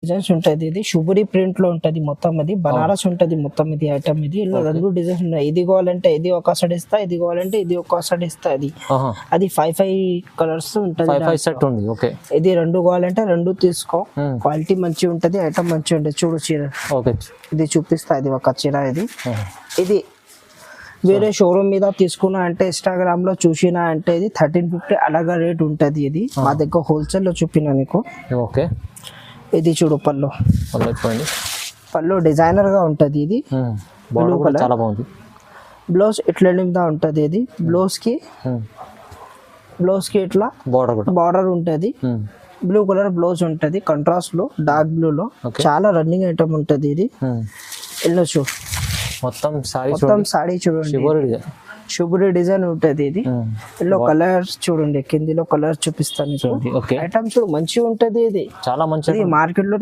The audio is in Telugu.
డిజైన్స్ ఉంటది. ఇది షుబురి ప్రింట్ లో ఉంటది మొత్తం. అది బనారస్ ఉంటది మొత్తం. ఇది ఐటమ్ ఇది ఇలా రెండు డిజైన్స్ ఉన్నాయి. ఇది కావాలంటే ఇది ఒక సైడ్ ఇస్తా, ఇది కావాలంటే ఇది ఒక సైడ్ ఇస్తా. అది 5 కలర్స్ ఉంటది. సెట్ ఉంది. ఓకే, ఇది రెండు కావాలంటే రెండు తీసుకో. క్వాలిటీ మంచిగా ఉంటది, ఐటమ్ మంచిగా ఉంటది. చూడు చీర. ఓకే, ఇది చూపిస్తా. ఇది ఒక చీర. ఇది వేరే షోరూమ్ మీద తీసుకున్నా అంటే ఇన్స్టాగ్రామ్ లో చూసినా అంటే ఇది 1350 అలాగా రేట్ ఉంటది. ఇది మా దగ్గర హోల్సేల్ లో చూపినా నీకు. ఓకే, ఇది చూడు పళ్ళు. పళ్ళు డిజైనర్ గా ఉంటది. ఇది బ్లూ కలర్, చాలా బాగుంది. బ్లౌజ్ ఇట్లా మీద ఉంటది. ఇది బ్లౌజ్ కి ఇట్లా బార్డర్ ఉంటది. బ్లూ కలర్ బ్లౌజ్ ఉంటది, కంట్రాస్ట్ లో డార్క్ బ్లూ లో. చాలా రన్నింగ్ ఐటమ్ ఉంటది. ఇది ఎల్లో చూడు, మొత్తం సారీ చూడండి. షుబురి డిజైన్ ఉంటది. ఇది ఎల్లో కలర్ చూడండి. కిందిలో కలర్ చూపిస్తాను. ఐటమ్ చూడు మంచిగా ఉంటది. ఇది చాలా మంచిది. మార్కెట్ లో